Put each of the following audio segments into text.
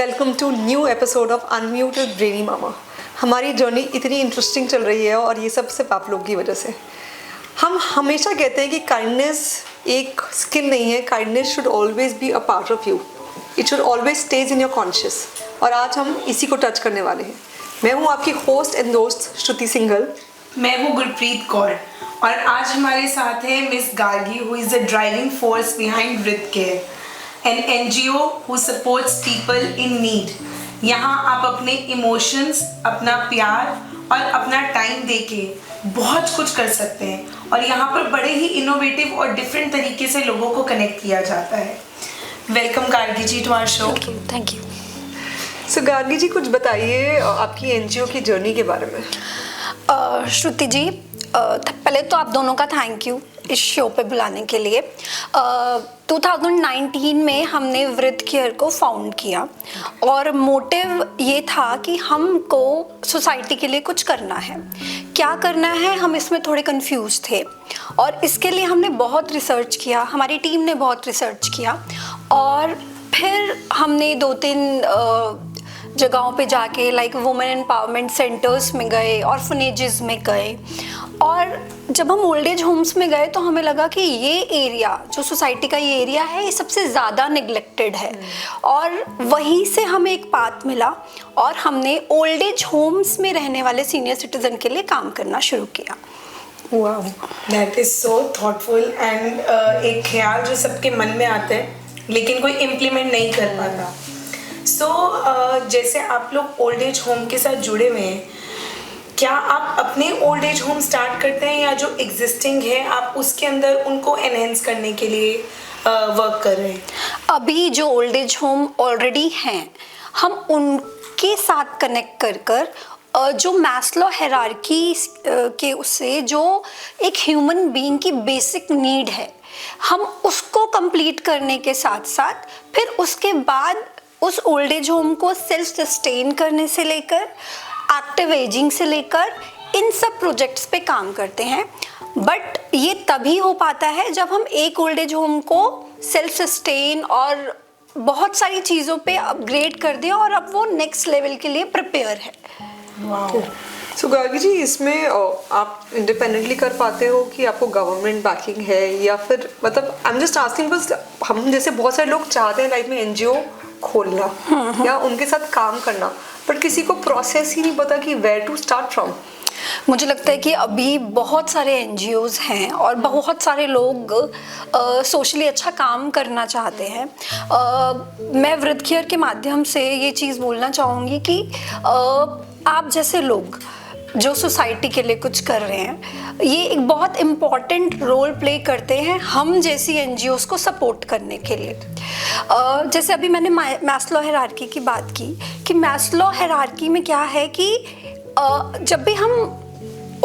Welcome to new episode of unmuted brainy मामा। हमारी journey इतनी इंटरेस्टिंग चल रही है और ये सब सिर्फ आप लोग की वजह से। हम हमेशा कहते हैं कि काइंडनेस एक स्किल नहीं है, kindness should always be a part of you, it should always stage in your conscious. और आज हम इसी को टच करने वाले हैं। मैं हूँ आपकी होस्ट एंड दोस्त श्रुति सिंघल। मैं हूँ गुरप्रीत कौर और आज हमारे साथ है miss Gargi, who is the driving force behind Vrit care, an NGO who supports people in need. यहाँ आप अपने इमोशंस, अपना प्यार और अपना टाइम देके बहुत कुछ कर सकते हैं और यहाँ पर बड़े ही इनोवेटिव और डिफरेंट तरीके से लोगों को कनेक्ट किया जाता है। Welcome Gargi ji to our show. Thank you. So Gargi ji, कुछ बताइए आपकी NGO की जर्नी के बारे में। श्रुति जी, पहले तो आप दोनों का थैंक यू इस शो पे बुलाने के लिए। 2019 में हमने वृत केयर को फाउंड किया और मोटिव ये था कि हमको सोसाइटी के लिए कुछ करना है। क्या करना है, हम इसमें थोड़े कंफ्यूज थे और इसके लिए हमने बहुत रिसर्च किया, हमारी टीम ने बहुत रिसर्च किया और फिर हमने 2-3 जगहों पे जाके लाइक वुमेन एम्पावरमेंट सेंटर्स में गए, ऑर्फनेजेस में गए। और जब हम ओल्ड एज होम्स में गए तो हमें लगा कि ये एरिया, जो सोसाइटी का ये एरिया है, ये सबसे ज़्यादा नेग्लेक्टेड है। और वहीं से हमें एक पाथ मिला और हमने ओल्ड एज होम्स में रहने वाले सीनियर सिटीजन के लिए काम करना शुरू किया। Wow, that is so thoughtful and एक ख्याल जो सबके मन में आता है लेकिन कोई इम्प्लीमेंट नहीं कर पाता। जैसे आप लोग ओल्ड एज होम के साथ जुड़े हुए हैं, क्या आप अपने ओल्ड एज होम स्टार्ट करते हैं या जो एग्जिस्टिंग है आप उसके अंदर उनको एनहेंस करने के लिए वर्क कर रहे हैं? अभी जो ओल्ड एज होम ऑलरेडी हैं, हम उनके साथ कनेक्ट कर जो मैस्लो हायरार्की के उससे जो एक ह्यूमन बीइंग की बेसिक नीड है, हम उसको कंप्लीट करने के साथ साथ फिर उसके बाद उस ओल्ड एज होम को सेल्फ सस्टेन करने से लेकर एक्टिव एजिंग से लेकर इन सब प्रोजेक्ट्स पे काम करते हैं। बट ये तभी हो पाता है जब हम एक ओल्ड एज होम को सेल्फ सस्टेन और बहुत सारी चीज़ों पे अपग्रेड कर दें और अब वो नेक्स्ट लेवल के लिए प्रिपेयर है। वाओ। सो गार्गी जी, इसमें आप इंडिपेंडेंटली कर पाते हो कि आपको गवर्नमेंट बैकिंग है या फिर मतलब आई एम जस्ट आस्किंग, बस हम जैसे बहुत सारे लोग चाहते हैं लाइफ में NGO खोलना या उनके साथ काम करना, बट किसी को प्रोसेस ही नहीं पता कि वेयर टू स्टार्ट फ्रॉम। मुझे लगता है कि अभी बहुत सारे NGOs हैं और बहुत सारे लोग सोशली अच्छा काम करना चाहते हैं। मैं वृत केयर के माध्यम से ये चीज़ बोलना चाहूँगी कि आप जैसे लोग जो सोसाइटी के लिए कुछ कर रहे हैं, ये एक बहुत इम्पॉर्टेंट रोल प्ले करते हैं हम जैसी NGOs को सपोर्ट करने के लिए। जैसे अभी मैंने मैस्लो हायरार्की की बात की कि मैस्लो हायरार्की में क्या है कि जब भी हम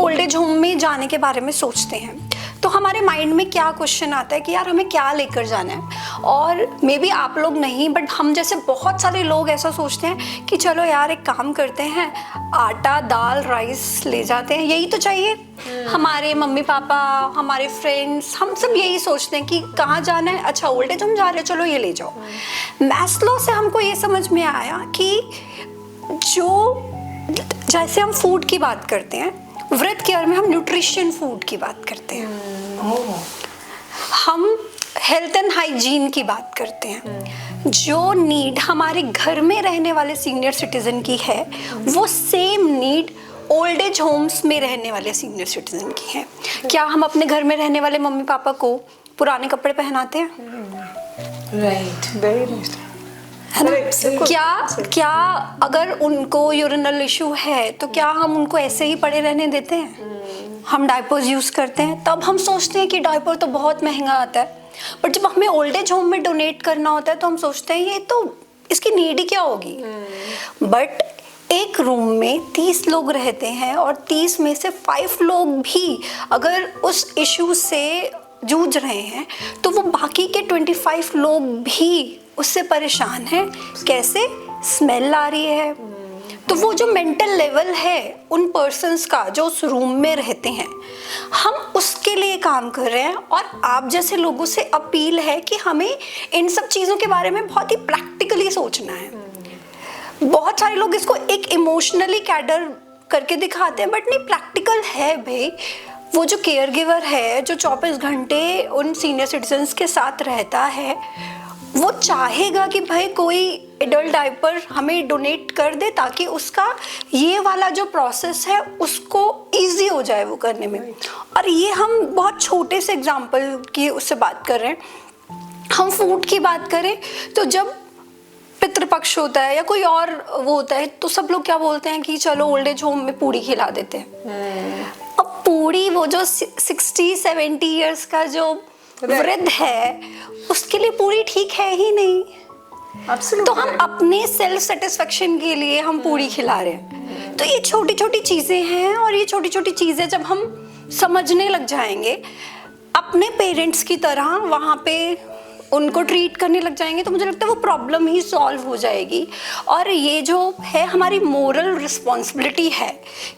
ओल्ड एज होम में जाने के बारे में सोचते हैं तो हमारे माइंड में क्या क्वेश्चन आता है कि यार हमें क्या लेकर जाना है। और मे बी आप लोग नहीं, बट हम जैसे बहुत सारे लोग ऐसा सोचते हैं कि चलो यार एक काम करते हैं, आटा दाल राइस ले जाते हैं, यही तो चाहिए। हमारे मम्मी पापा, हमारे फ्रेंड्स, हम सब यही सोचते हैं कि कहाँ जाना है, अच्छा ओल्ड एज होम जा रहे हैं, चलो ये ले जाओ। मैस्लो से हमको ये समझ में आया कि जो जैसे हम फूड की बात करते हैं, वृत केयर में हम न्यूट्रिशन फूड की बात करते हैं, हम हेल्थ एंड हाइजीन की बात करते हैं। जो नीड हमारे घर में रहने वाले सीनियर सिटीजन की है, वो same need old age Holmes में रहने वाले सीनियर सिटीजन की है। क्या हम अपने घर में रहने वाले मम्मी पापा को पुराने कपड़े पहनाते हैं? Right, very nice. है ना? क्या अगर उनको यूरिनल इशू है तो क्या हम उनको ऐसे ही पड़े रहने देते हैं? हम डायपर्स यूज़ करते हैं, तब हम सोचते हैं कि डायपर तो बहुत महंगा आता है, बट जब हमें ओल्ड एज होम में डोनेट करना होता है तो हम सोचते हैं ये तो इसकी नीड ही क्या होगी। बट एक रूम में 30 लोग रहते हैं और 30 में से 5 लोग भी अगर उस इशू से जूझ रहे हैं तो वो बाकी के 25 लोग भी उससे परेशान हैं। कैसे? स्मेल आ रही है। तो वो जो मेंटल लेवल है उन पर्सन्स का जो उस रूम में रहते हैं, हम उसके लिए काम कर रहे हैं। और आप जैसे लोगों से अपील है कि हमें इन सब चीज़ों के बारे में बहुत ही प्रैक्टिकली सोचना है। बहुत सारे लोग इसको एक इमोशनली कैटर करके दिखाते हैं, बट नहीं, प्रैक्टिकल है भाई। वो जो केयर गिवर है जो 24 घंटे उन सीनियर सिटीजन्स के साथ रहता है, वो चाहेगा कि भाई कोई एडल्ट डायपर हमें डोनेट कर दे ताकि उसका ये वाला जो प्रोसेस है उसको इजी हो जाए वो करने में। और ये हम बहुत छोटे से एग्जांपल की उससे बात कर रहे हैं। हम फूड की बात करें तो जब पितृपक्ष होता है या कोई और वो होता है तो सब लोग क्या बोलते हैं कि चलो ओल्ड एज होम में पूड़ी खिला देते हैं। अब पूड़ी, वो जो 60-70 इयर्स का जो वृद्ध है उसके लिए पूरी ठीक है ही नहीं। तो हम अपने सेल्फ सेटिस्फेक्शन के लिए हम पूरी खिला रहे हैं। तो ये छोटी छोटी चीजें हैं, और ये छोटी छोटी चीजें जब हम समझने लग जाएंगे, अपने पेरेंट्स की तरह वहाँ पे उनको ट्रीट करने लग जाएंगे, तो मुझे लगता है वो प्रॉब्लम ही सॉल्व हो जाएगी। और ये जो है हमारी मोरल रिस्पॉन्सिबिलिटी है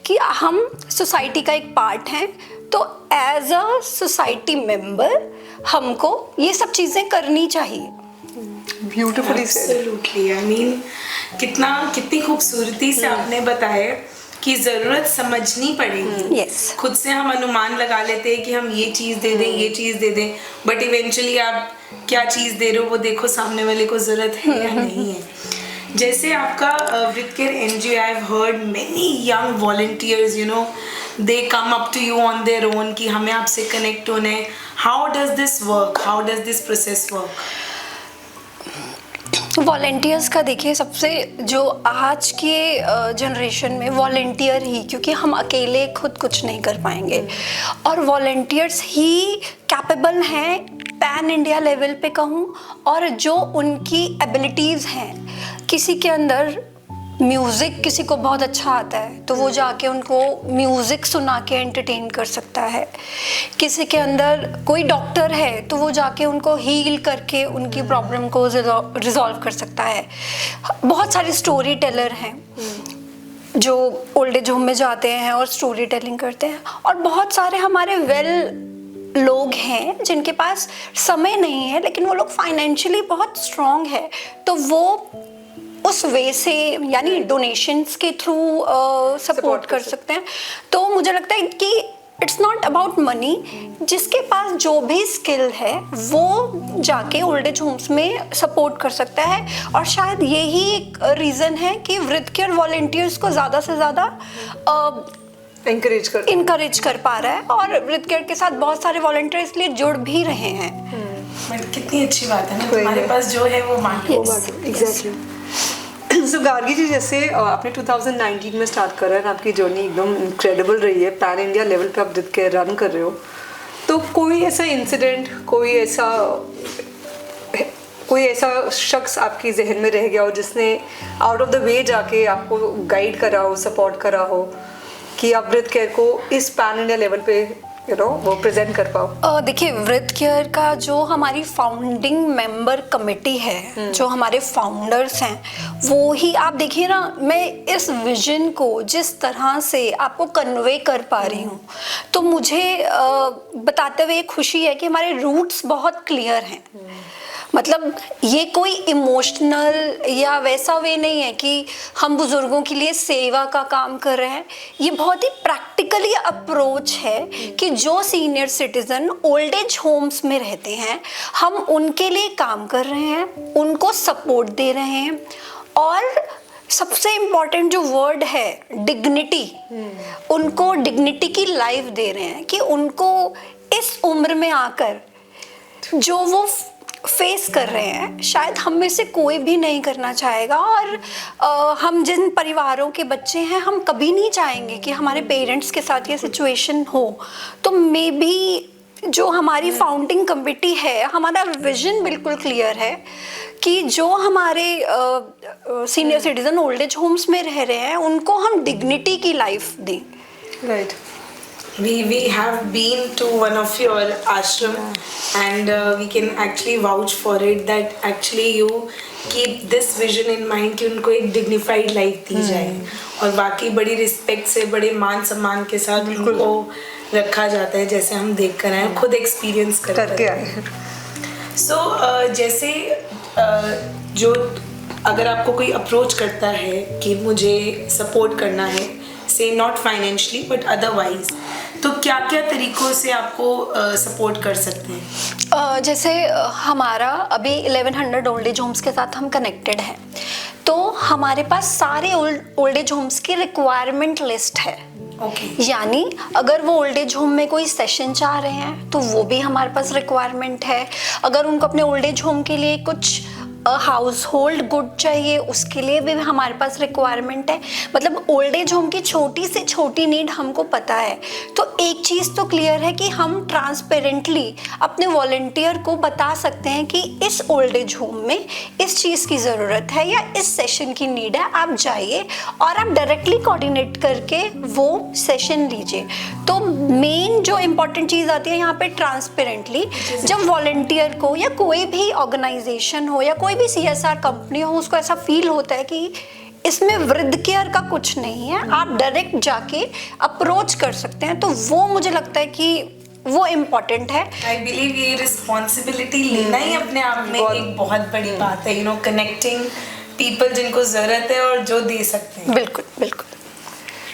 कि हम सोसाइटी का एक पार्ट हैं, तो एज अ सोसाइटी मेंबर हमको ये सब चीज़ें करनी चाहिए। Beautifully said. Absolutely, I mean कितनी खूबसूरती से आपने बताया कि ज़रूरत समझनी पड़ेगी। Yes. खुद से हम अनुमान लगा लेते हैं कि हम ये चीज़ दे दें, ये चीज़ दे दें, बट इवेंचुअली आप क्या चीज़ दे रहे हो वो देखो सामने वाले को ज़रूरत है या नहीं है। जैसे आपका Vriddh care NGO, I have heard many young volunteers, you know, they come up to you on their own कि हमें आपसे कनेक्ट होना है। How does this work, how does this process work? Volunteers का देखिए, सबसे जो आज के जनरेशन में वॉलेंटियर ही, क्योंकि हम अकेले खुद कुछ नहीं कर पाएंगे, और वॉलेंटियर्स ही कैपेबल हैं पैन इंडिया लेवल पे कहूँ, और जो उनकी एबिलिटीज़ हैं, किसी के अंदर म्यूज़िक किसी को बहुत अच्छा आता है तो वो जाके उनको म्यूज़िक सुना के एंटरटेन कर सकता है। किसी के अंदर कोई डॉक्टर है तो वो जाके उनको हील करके उनकी प्रॉब्लम को रिजॉल्व कर सकता है। बहुत सारे स्टोरी टेलर हैं जो ओल्ड एज होम में जाते हैं और स्टोरी टेलिंग करते हैं, और बहुत सारे हमारे लोग हैं जिनके पास समय नहीं है लेकिन वो लोग फाइनेंशियली बहुत स्ट्रॉन्ग है, तो वो उस वे से यानी डोनेशंस के थ्रू सपोर्ट कर सकते हैं। तो मुझे लगता है कि इट्स नॉट अबाउट मनी, जिसके पास जो भी स्किल है वो जाके ओल्ड एज होम्स में सपोर्ट कर सकता है। और शायद यही एक रीज़न है कि वृत्त केयर वॉलंटियर्स को ज़्यादा से ज़्यादा इनकरेज कर पा रहा है, और वृत्त केयर के साथ बहुत सारे वॉलंटियर्स इसलिए जुड़ भी रहे हैं। कितनी अच्छी बात है ना, तुम्हारे पास जो है वो बांटो। एग्जैक्टली। सो गार्गी जी, जैसे आपने 2019 में स्टार्ट करा है, आपकी जर्नी एकदम इनक्रेडिबल रही है, पैन इंडिया लेवल पे आप वृत्त केयर रन कर रहे हो, तो कोई ऐसा इंसिडेंट, कोई ऐसा शख्स आपके जहन में रह गया हो जिसने आउट ऑफ द वे जाके आपको गाइड करा हो, सपोर्ट करा हो कि आप वृत्त केयर को इस पैन इंडिया लेवल पे वो प्रेजेंट कर पाओ? देखिए, वृत्त केयर का जो हमारी फाउंडिंग मेंबर कमेटी है, जो हमारे फाउंडर्स हैं, वो ही आप देखिए ना, मैं इस विजन को जिस तरह से आपको कन्वे कर पा रही हूँ, तो मुझे बताते हुए खुशी है कि हमारे रूट्स बहुत क्लियर हैं। मतलब ये कोई इमोशनल या वैसा वे नहीं है कि हम बुजुर्गों के लिए सेवा का काम कर रहे हैं। ये बहुत ही प्रैक्टिकली अप्रोच है कि जो senior citizen old age Holmes में रहते हैं, हम उनके लिए काम कर रहे हैं, उनको सपोर्ट दे रहे हैं, और सबसे इम्पॉर्टेंट जो वर्ड है डिग्निटी, उनको डिग्निटी की लाइफ दे रहे हैं कि उनको इस उम्र में आकर जो वो फेस कर रहे हैं शायद हम में से कोई भी नहीं करना चाहेगा। और हम जिन परिवारों के बच्चे हैं, हम कभी नहीं चाहेंगे कि हमारे पेरेंट्स के साथ ये सिचुएशन हो। तो मे बी जो हमारी फाउंडिंग कमेटी है, हमारा विजन बिल्कुल क्लियर है कि जो हमारे senior citizen old age Holmes में रह रहे हैं उनको हम डिग्निटी की लाइफ दें। Right. We have been to one of your ashram, and we can actually vouch for it that actually you keep this vision in mind कि उनको एक dignified life दी जाए, और बाकी बड़ी रिस्पेक्ट से, बड़े मान सम्मान के साथ उनको रखा जाता है, जैसे हम देख कर आए, खुद एक्सपीरियंस करके आए। सो जैसे जो अगर आपको कोई अप्रोच करता है कि मुझे सपोर्ट करना है, से नॉट फाइनेंशियली बट अदरवाइज, तो क्या क्या तरीकों से आपको सपोर्ट कर सकते हैं? जैसे हमारा अभी 1100 ओल्ड एज होम्स के साथ हम कनेक्टेड हैं, तो हमारे पास सारे ओल्ड एज होम्स की रिक्वायरमेंट लिस्ट है। यानी अगर वो ओल्ड एज होम में कोई सेशन चाह रहे हैं तो वो भी हमारे पास रिक्वायरमेंट है। अगर उनको अपने ओल्ड एज होम के लिए कुछ हाउस होल्ड गुड चाहिए, उसके लिए भी हमारे पास रिक्वायरमेंट है। मतलब ओल्ड एज होम की छोटी से छोटी नीड हमको पता है। तो एक चीज़ तो क्लियर है कि हम ट्रांसपेरेंटली अपने वॉलंटियर को बता सकते हैं कि इस ओल्ड एज होम में इस चीज़ की ज़रूरत है या इस सेशन की नीड है, आप जाइए और आप डायरेक्टली कोऑर्डिनेट करके वो सेशन लीजिए। तो मेन जो इम्पॉर्टेंट चीज़ आती है यहाँ पे ट्रांसपेरेंटली, जब वॉलंटियर को या कोई भी ऑर्गेनाइजेशन हो या कोई भी CSR कंपनी हो, उसको ऐसा फील होता है कि इसमें वृद्ध केयर का कुछ नहीं है, आप डायरेक्ट जाके अप्रोच कर सकते हैं, तो वो मुझे लगता है कि वो इम्पोर्टेंट है। आई बिलीव ये रिस्पॉन्सिबिलिटी लेना ही अपने आप में एक बहुत बड़ी बात है, कनेक्टिंग पीपल जिनको जरूरत है और जो दे सकते हैं। बिल्कुल बिल्कुल।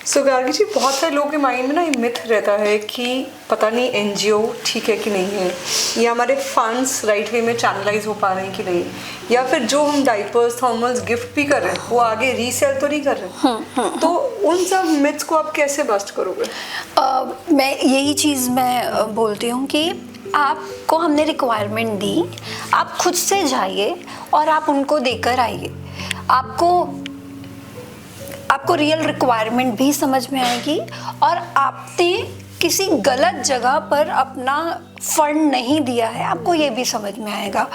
सो गार्गी जी, बहुत सारे लोगों के माइंड में ना ये मिथ रहता है कि पता नहीं NGO ठीक है कि नहीं है, या हमारे फंड्स राइट वे में चैनलाइज हो पा रहे हैं कि नहीं, या फिर जो हम डाइपर्स थर्मल्स गिफ्ट भी कर रहे हैं वो आगे रीसेल तो नहीं कर रहे। तो उन सब मिथ्स को आप कैसे बस्ट करोगे? मैं यही चीज़ मैं बोलती हूँ कि आपको हमने रिक्वायरमेंट दी, आप खुद से जाइए और आप उनको देकर आइए। आपको रियल रिक्वायरमेंट भी समझ में आएगी और आपने किसी गलत जगह पर अपना फंड नहीं दिया है, आपको ये भी समझ में आएगा।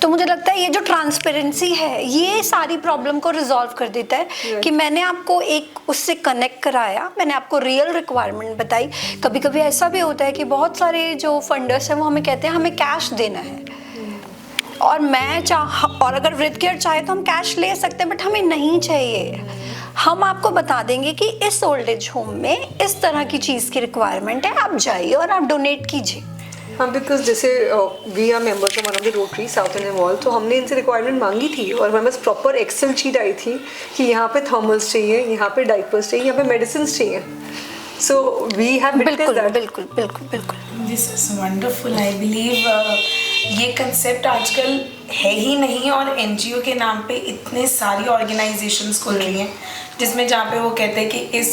तो मुझे लगता है ये जो ट्रांसपेरेंसी है ये सारी प्रॉब्लम को रिजॉल्व कर देता है कि मैंने आपको एक उससे कनेक्ट कराया, मैंने आपको रियल रिक्वायरमेंट बताई। कभी कभी ऐसा भी होता है कि बहुत सारे जो फंडर्स हैं वो हमें कहते हैं हमें कैश देना है, और अगर वृद्ध केयर चाहे तो हम कैश ले सकते हैं, बट हमें नहीं चाहिए। हम आपको बता देंगे कि इस ओल्ड एज होम में इस तरह की चीज़ की रिक्वायरमेंट है, आप जाइए और आप डोनेट कीजिए। हाँ, बिकॉज जैसे we are members of one of the Rotary south Indian wall, तो हमने इनसे रिक्वायरमेंट मांगी थी और हमारे पास प्रॉपर एक्सेल शीट आई थी कि यहाँ पे थर्मल्स चाहिए, यहाँ पे डाइपर्स चाहिए, यहाँ पे मेडिसिन चाहिए। सो वी हैव बिल्कुल बिल्कुल बिल्कुल बिल्कुल। This is wonderful. I believe ये कंसेप्ट आजकल है ही नहीं और NGO के नाम पे इतने सारी ऑर्गेनाइजेशंस खुल रही हैं जिसमें जहाँ पे वो कहते हैं कि इस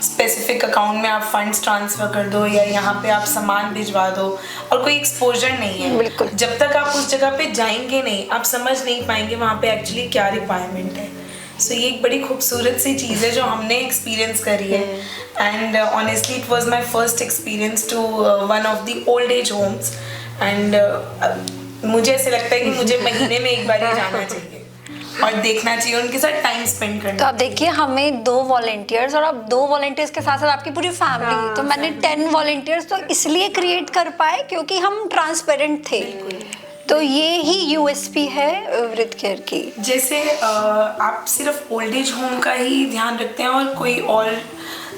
स्पेसिफिक अकाउंट में आप फंड्स ट्रांसफ़र कर दो या यहाँ पे आप सामान भिजवा दो, और कोई एक्सपोजर नहीं है। बिल्कुल। जब तक आप उस जगह पे जाएंगे नहीं, आप समझ नहीं पाएंगे वहाँ पे एक्चुअली क्या रिक्वायरमेंट है। सो ये एक बड़ी खूबसूरत सी चीज़ है जो हमने एक्सपीरियंस करी है। And honestly it was my first experience to one of the old age homes, and मुझे ऐसे लगता है कि मुझे महीने में एक बार ही जाना चाहिए और देखना चाहिए, उनके साथ टाइम स्पेंड करना। तो आप देखिए, हमें 2 वॉलंटियर्स और अब 2 वॉलंटियर्स के साथ साथ आपकी पूरी फैमिली, तो मैंने 10 वॉलंटियर्स तो इसलिए क्रिएट कर पाए क्योंकि हम ट्रांसपेरेंट थे। तो ये ही USP है वृद्ध केयर की। जैसे आप सिर्फ ओल्ड एज होम का ही ध्यान रखते हैं और कोई और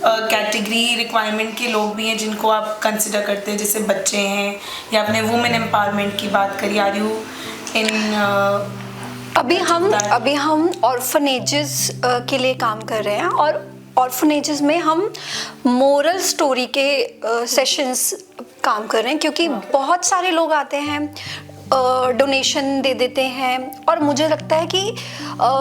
कैटेगरी रिक्वायरमेंट के लोग भी हैं जिनको आप कंसिडर करते हैं, जैसे बच्चे हैं या अपने वुमेन एम्पावरमेंट की बात करिए, आर यू इन अभी हम ऑर्फनेजेस के लिए काम कर रहे हैं और ऑर्फनेजेस में हम मोरल स्टोरी के सेशंस काम कर रहे हैं, क्योंकि बहुत सारे लोग आते हैं, डोनेशन दे देते हैं, और मुझे लगता है कि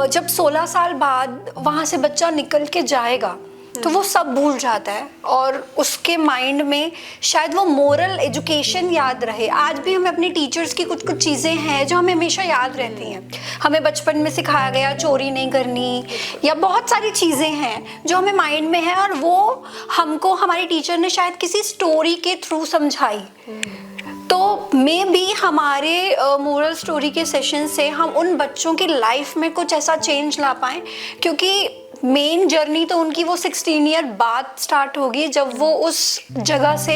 जब 16 साल बाद वहाँ से बच्चा निकल के जाएगा तो वो सब भूल जाता है और उसके माइंड में शायद वो मोरल एजुकेशन याद रहे। आज भी हमें अपनी टीचर्स की कुछ कुछ चीज़ें हैं जो हमें हमेशा याद रहती हैं। हमें बचपन में सिखाया गया चोरी नहीं करनी, या बहुत सारी चीज़ें हैं जो हमें माइंड में है और वो हमको हमारी टीचर ने शायद किसी स्टोरी के थ्रू समझाई। तो मे बी हमारे मोरल स्टोरी के सेशन से हम उन बच्चों की लाइफ में कुछ ऐसा चेंज ला पाएँ, क्योंकि मेन जर्नी तो उनकी वो 16 ईयर बाद स्टार्ट होगी जब वो उस जगह से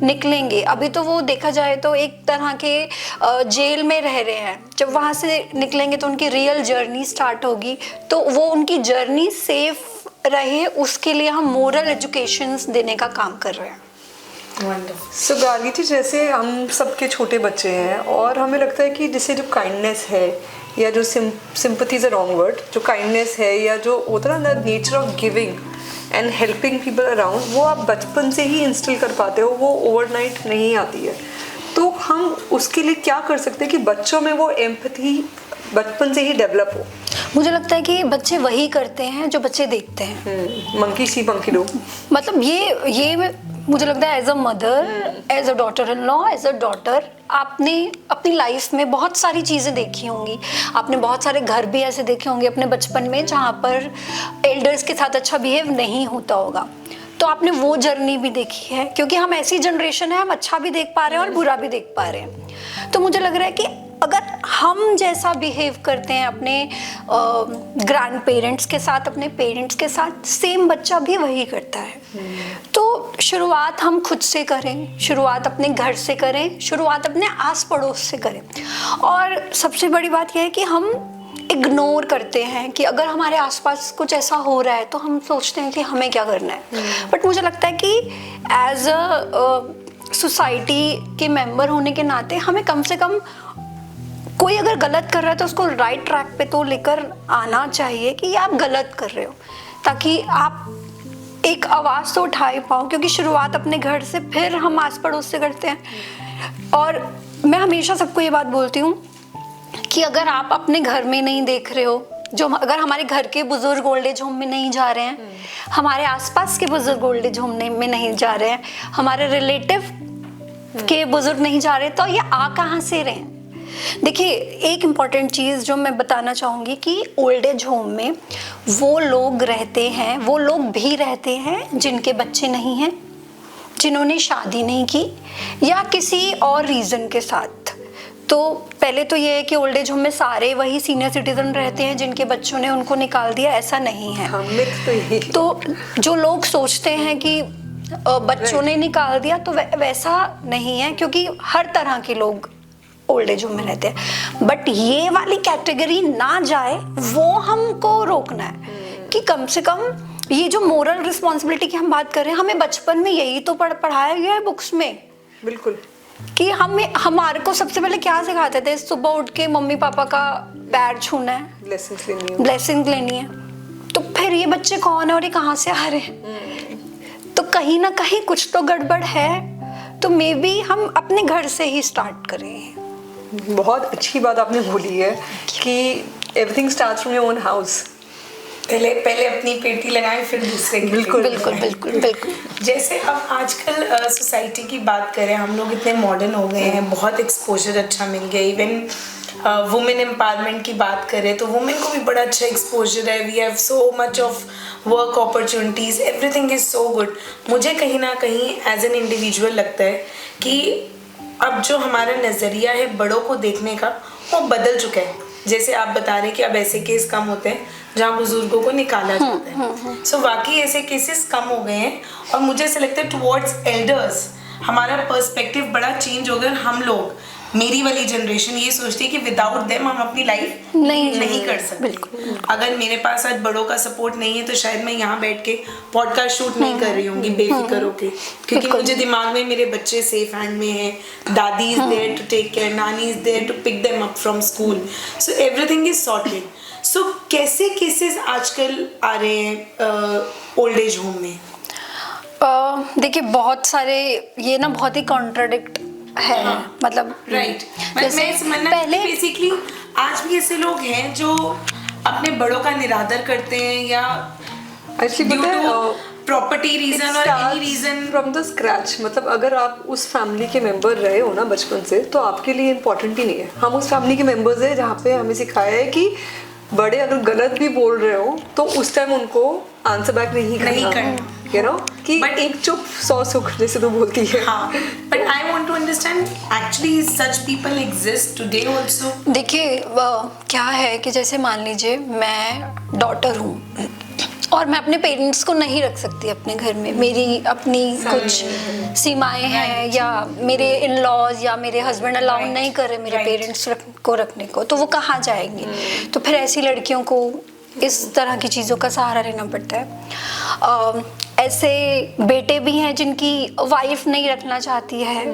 निकलेंगे। अभी तो वो देखा जाए तो एक तरह के जेल में रह रहे हैं, जब वहाँ से निकलेंगे तो उनकी रियल जर्नी स्टार्ट होगी। तो वो उनकी जर्नी सेफ रहे उसके लिए हम मोरल एजुकेशंस देने का काम कर रहे हैं। वंडरफुल। सो गार्गी जी, जैसे हम सबके छोटे बच्चे हैं और हमें लगता है कि जैसे जो काइंडनेस है या जो sympathy is a wrong word, जो काइंडनेस है या जो होता है ना nature of giving and helping people around, वो आप बचपन से ही इंस्टिल कर पाते हो, वो ओवरनाइट नहीं आती है। तो हम उसके लिए क्या कर सकते हैं कि बच्चों में वो एम्पैथी बचपन से ही डेवलप हो? मुझे लगता है कि बच्चे वही करते हैं जो बच्चे देखते हैं। Monkey see monkey do. मतलब ये मुझे लगता है as a mother, as a daughter in law, as a daughter, आपने अपनी लाइफ में बहुत सारी चीज़ें देखी होंगी। आपने बहुत सारे घर भी ऐसे देखे होंगे अपने बचपन में जहाँ पर एल्डर्स के साथ अच्छा बिहेव नहीं होता होगा। तो आपने वो जर्नी भी देखी है, क्योंकि हम ऐसी जनरेशन है, हम अच्छा भी देख पा रहे हैं और बुरा भी देख पा रहे हैं। तो मुझे लग रहा है कि अगर हम जैसा बिहेव करते हैं अपने ग्रैंड पेरेंट्स के साथ, अपने पेरेंट्स के साथ, सेम बच्चा भी वही करता है। तो शुरुआत हम खुद से करें, शुरुआत अपने घर से करें, शुरुआत अपने आस पड़ोस से करें। और सबसे बड़ी बात यह है कि हम इग्नोर करते हैं कि अगर हमारे आसपास कुछ ऐसा हो रहा है तो हम सोचते हैं कि हमें क्या करना है। बट मुझे लगता है कि एज अ सोसाइटी के मेंबर होने के नाते हमें कम से कम कोई अगर गलत कर रहा है तो उसको राइट ट्रैक पे तो लेकर आना चाहिए कि ये आप गलत कर रहे हो, ताकि आप एक आवाज़ तो उठा ही पाओ। क्योंकि शुरुआत अपने घर से, फिर हम आस पड़ोस से करते हैं। और मैं हमेशा सबको ये बात बोलती हूँ कि अगर आप अपने घर में नहीं देख रहे हो, अगर हमारे घर के बुजुर्ग ओल्ड एज होम में नहीं जा रहे हैं, हमारे आसपास के बुजुर्ग ओल्ड एज होम में नहीं जा रहे हैं, हमारे रिलेटिव के बुजुर्ग नहीं जा रहे, तो ये आ कहाँ से रहे हैं? देखिए, एक इम्पॉर्टेंट चीज़ जो मैं बताना चाहूँगी कि ओल्ड एज होम में वो लोग रहते हैं, वो लोग भी रहते हैं जिनके बच्चे नहीं हैं, जिन्होंने शादी नहीं की या किसी और रीज़न के साथ। तो पहले तो ये है कि ओल्ड एज होम में सारे वही सीनियर सिटीजन रहते हैं जिनके बच्चों ने उनको निकाल दिया, ऐसा नहीं है। तो जो लोग सोचते हैं कि बच्चों ने निकाल दिया, तो वैसा नहीं है, क्योंकि हर तरह के लोग ओल्ड एज होम में रहते हैं। बट ये वाली कैटेगरी ना जाए, वो हमको रोकना है कि कम से कम ये जो मोरल रिस्पॉन्सिबिलिटी की हम बात कर रहे हैं, हमें बचपन में यही तो पढ़ाया गया है बुक्स में। बिल्कुल। कि हमारे को सबसे पहले क्या सिखाते थे? सुबह उठ के मम्मी पापा का पैर छूना है, ब्लेसिंग लेनी है। तो फिर ये बच्चे कौन है और ये कहाँ से आ रहे हैं? तो कहीं ना कहीं कुछ तो गड़बड़ है। तो मे बी हम अपने घर से ही स्टार्ट करें। बहुत अच्छी बात आपने बोली है कि everything starts from your own house. पहले अपनी पेटी लगाएं, फिर दूसरे की। बिल्कुल बिल्कुल बिल्कुल बिल्कुल। जैसे अब आजकल सोसाइटी की बात करें, हम लोग इतने मॉडर्न हो गए हैं, बहुत एक्सपोजर अच्छा मिल गया। इवन वुमेन एम्पावरमेंट की बात करें तो वुमेन को भी बड़ा अच्छा एक्सपोजर है। We have so much of work opportunities, everything is so good. मुझे कहीं ना कहीं एज एन इंडिविजुअल लगता है कि अब जो हमारा नज़रिया है बड़ों को देखने का, वो बदल चुका है। जैसे आप बता रहे हैं कि अब ऐसे केस कम होते हैं जहाँ बुजुर्गों को निकाला जाता है। सो वाकई ऐसे केसेस कम हो गए हैं। और मुझे ऐसा लगता है टुवर्ड्स एल्डर्स हमारा पर्सपेक्टिव बड़ा चेंज हो गया। हम लोग, मेरी वाली जनरेशन ये सोचती है कि विदाउट देम हम अपनी लाइफ नहीं कर सकते। अगर मेरे पास आज बड़ों का सपोर्ट नहीं है तो शायद मैं यहाँ बैठ के पॉडकास्ट शूट नहीं कर रही होंगी बेफिक्र होके, क्योंकि मुझे दिमाग में मेरे बच्चे सेफ हैंड में हैं। Dadi is there to take care, nani is there to pick them up from school, so everything is sorted. So कैसे केसेस आजकल आ रहे हैं ओल्ड एज होम में? देखिए, बहुत सारे, ये ना बहुत ही कॉन्ट्राडिक्ट है। मतलब राइट, मैं समझना पहले बेसिकली आज भी ऐसे लोग हैं जो अपने बड़ों का निरादर करते हैं या प्रॉपर्टी रीजन और any reason from the scratch. मतलब अगर आप उस फैमिली के मेंबर रहे हो ना बचपन से, तो आपके लिए इम्पोर्टेंट ही नहीं है। हम उस फैमिली के मेंबर्स हैं जहाँ पे हमें सिखाया है कि बड़े अगर गलत भी बोल रहे हो तो उस टाइम उनको आंसर बैक नहीं करना। You know, कि but एक चुप 100 सुख, जैसे तू बोलती है। हाँ, but I want to understand actually such people exist today also. देखिए, क्या है कि जैसे मान लीजिए मैं डॉटर हूँ और मैं अपने पेरेंट्स को नहीं रख सकती अपने घर में। मेरी अपनी कुछ सीमाएं हैं, या मेरे इन लॉज या मेरे हस्बैंड अलाउ नहीं कर रहे मेरे पेरेंट्स को रखने को, तो वो कहाँ जाएंगे? तो फिर ऐसी लड़कियों को इस तरह की चीज़ों का सहारा लेना पड़ता है। ऐसे बेटे भी हैं जिनकी वाइफ नहीं रखना चाहती है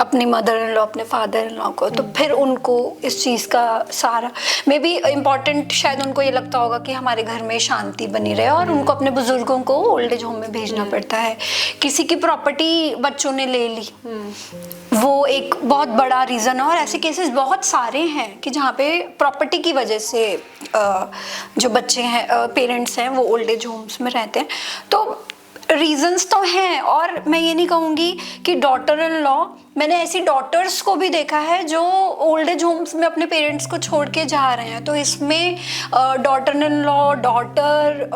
अपनी मदर इन लॉ, अपने फादर इन लॉ को, तो फिर उनको इस चीज़ का सारा मे बी इम्पॉर्टेंट, शायद उनको ये लगता होगा कि हमारे घर में शांति बनी रहे, और उनको अपने बुजुर्गों को ओल्ड एज होम में भेजना पड़ता है। किसी की प्रॉपर्टी बच्चों ने ले ली, वो एक बहुत बड़ा रीज़न है, और ऐसे केसेस बहुत सारे हैं कि जहाँ पे प्रॉपर्टी की वजह से जो बच्चे हैं, पेरेंट्स हैं, वो ओल्ड एज होम्स में रहते हैं। तो रीजंस तो हैं, और मैं ये नहीं कहूँगी कि डॉटर इन लॉ, मैंने ऐसी डॉटर्स को भी देखा है जो ओल्ड एज होम्स में अपने पेरेंट्स को छोड़ के जा रहे हैं। तो इसमें daughter in law, daughter,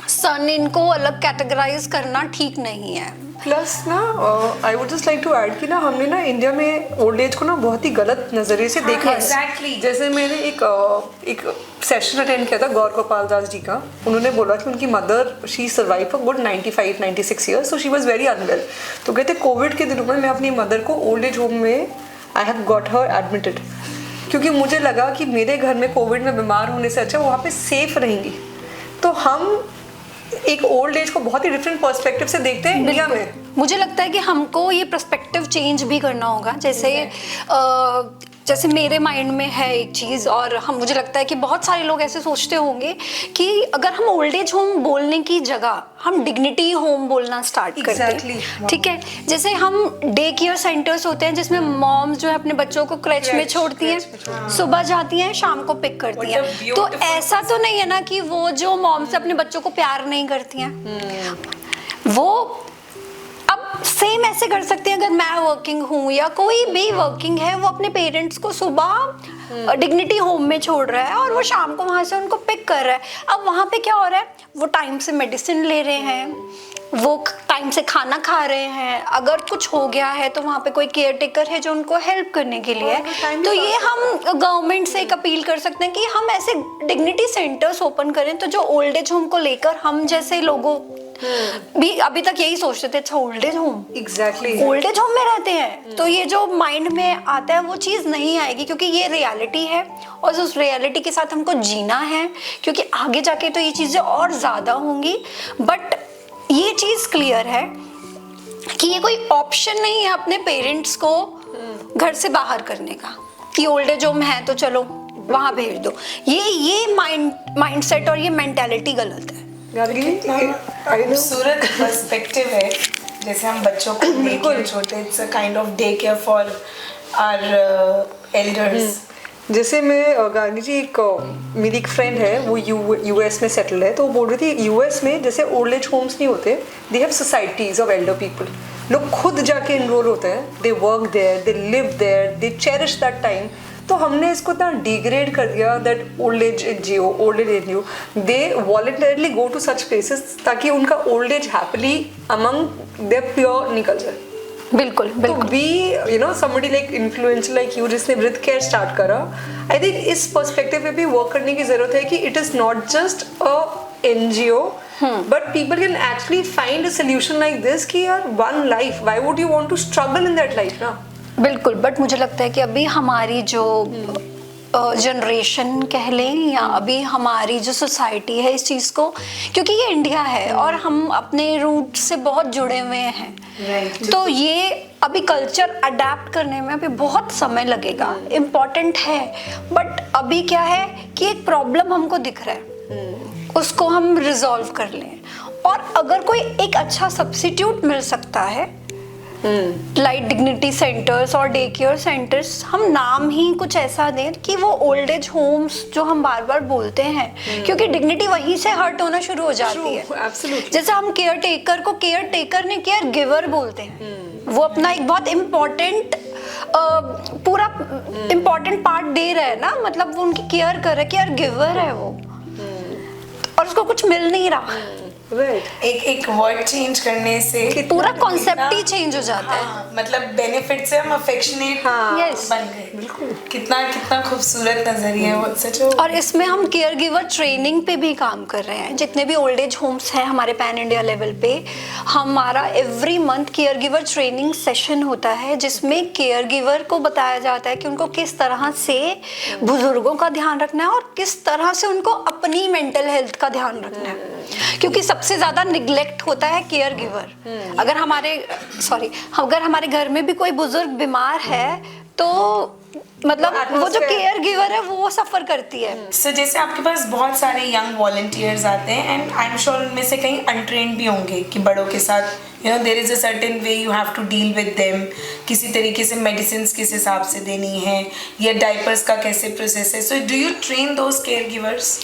son, इनको अलग कैटेगराइज करना ठीक नहीं है। प्लस ना I would just like to add कि ना हमने ना इंडिया में ओल्ड एज को ना बहुत ही गलत नज़रिए से देखा है। exactly. जैसे मैंने एक सेशन अटेंड किया था गौर गोपाल दास जी का। उन्होंने बोला कि उनकी mother she survive for good 95-96 years, so she was very unwell. तो कहते कोविड के दिनों में मैं अपनी मदर को ओल्ड एज होम में I have got her admitted, क्योंकि मुझे लगा कि मेरे घर में कोविड में बीमार होने से अच्छा वहाँ पे सेफ रहेंगी। तो हम एक ओल्ड एज को बहुत ही डिफरेंट पर्सपेक्टिव से देखते हैं इंडिया में। मुझे लगता है कि हमको ये पर्सपेक्टिव चेंज भी करना होगा। जैसे मेरे माइंड में है एक चीज़, और मुझे लगता है कि बहुत सारे लोग ऐसे सोचते होंगे कि अगर हम ओल्ड एज होम बोलने की जगह हम डिग्निटी होम बोलना स्टार्ट करते हैं, ठीक है। जैसे हम डे केयर सेंटर्स होते हैं जिसमें मॉम्स जो है अपने बच्चों को क्रेच में छोड़ती हैं, सुबह जाती हैं, शाम को पिक करती हैं। तो ऐसा तो नहीं है ना कि वो जो मॉम्स अपने बच्चों को प्यार नहीं करती हैं, वो अब सेम ऐसे कर सकते हैं। अगर मैं वर्किंग हूँ या कोई भी वर्किंग है, वो अपने पेरेंट्स को सुबह डिग्निटी होम में छोड़ रहा है और वो शाम को वहाँ से उनको पिक कर रहा है। अब वहाँ पे क्या हो रहा है, वो टाइम से मेडिसिन ले रहे हैं, वो टाइम से खाना खा रहे हैं, अगर कुछ हो गया है तो वहाँ पे कोई केयर टेकर है जो उनको हेल्प करने के लिए है। तो ये हम गवर्नमेंट से एक अपील कर सकते हैं कि हम ऐसे डिग्निटी सेंटर्स ओपन करें, तो जो ओल्ड एज होम को लेकर हम जैसे लोगों भी अभी तक यही सोचते थे, अच्छा old age home, exactly old age home में रहते हैं, तो ये जो माइंड में आता है वो चीज़ नहीं आएगी, क्योंकि ये रियलिटी है और उस रियलिटी के साथ हमको जीना है, क्योंकि आगे जाके तो ये चीज़ें और ज़्यादा होंगी। बट ये चीज़ क्लियर है कि ये कोई ऑप्शन नहीं है अपने पेरेंट्स को घर से बाहर करने का, कि ओल्ड एज होम है तो चलो वहाँ भेज दो। ये माइंडसेट और ये मेंटालिटी गलत है। खूबसूरत पर्सपेक्टिव है। जैसे हम बच्चों को डे केयर छोड़ते, it's a kind of day care for our elders. जैसे मैं गांधी जी, मेरी एक फ्रेंड है, वो यूएस में सेटल है, तो वो बोल रही थी यूएस में जैसे ओल्ड एज होम्स नहीं होते, they have societies of elder people. लोग खुद जाके इनरोल होते हैं, they work there, they live there, they cherish that time. तो हमने इसको इतना डिग्रेड कर दिया that old age NGO, they voluntarily go to such places ताकि उनका old age happily among their peers निकल जाए। बिल्कुल बिल्कुल। तो be you know somebody like influencer like you जिसने वृद्ध केयर स्टार्ट करा, आई थिंक इस पर्सपेक्टिव पे भी वर्क करने की जरूरत है कि it is not just a NGO, but people can actually find a solution like this कि यार one life, why would you want to struggle in that life ना। बिल्कुल, बट मुझे लगता है कि अभी हमारी जो जनरेशन कह लें या अभी हमारी जो सोसाइटी है इस चीज़ को, क्योंकि ये इंडिया है और हम अपने रूट से बहुत जुड़े हुए हैं, तो ये अभी कल्चर अडेप्ट करने में अभी बहुत समय लगेगा। इम्पॉर्टेंट है, बट अभी क्या है कि एक प्रॉब्लम हमको दिख रहा है, उसको हम रिजॉल्व कर लें। और अगर कोई एक अच्छा सब्स्टिट्यूट मिल सकता है लाइक डिग्निटी सेंटर्स और डे केयर सेंटर्स, हम नाम ही कुछ ऐसा दें कि वो ओल्ड एज होम्स जो हम बार बार बोलते हैं, क्योंकि डिग्निटी वहीं से हर्ट होना शुरू हो जाती है। जैसे हम केयर टेकर को केयर टेकर ने केयर गिवर बोलते हैं, वो अपना एक बहुत इम्पोर्टेंट पूरा इम्पोर्टेंट पार्ट दे रहा है ना, मतलब वो उनकी केयर कर रहा है, केयर गिवर है वो, और उसको कुछ मिल नहीं रहा। एक वर्ड चेंज करने से पूरा कॉन्सेप्ट ही चेंज हो जाता है। मतलब बेनिफिट से हम अफेक्शनेट बन गए। बिल्कुल, कितना खूबसूरत नजरिया है वो, सच में। और इसमें हम केयर गिवर ट्रेनिंग पे भी काम कर रहे हैं। जितने भी ओल्ड एज होम्स हैं हमारे पैन इंडिया लेवल पे, हमारा every month care giver training session होता है, जिसमें केयर गिवर को बताया जाता है कि उनको किस तरह से बुजुर्गों का ध्यान रखना है और किस तरह से उनको अपनी मेंटल हेल्थ का ध्यान रखना है, क्योंकि सबसे ज़्यादा निग्लेक्ट होता है केयर गिवर। अगर हमारे घर में भी कोई बुजुर्ग बीमार है तो मतलब वो जो केयर गिवर है वो सफ़र करती है। So, जैसे आपके पास बहुत सारे यंग वॉलंटियर्स आते हैं एंड आई एम श्योर उनमें से कहीं अनट्रेन्ड भी होंगे कि बड़ों के साथ there is a certain way you have to deal with them, किसी तरीके से मेडिसिन किस हिसाब से देनी है या डाइपर्स का कैसे प्रोसेस है। So do you train those care givers?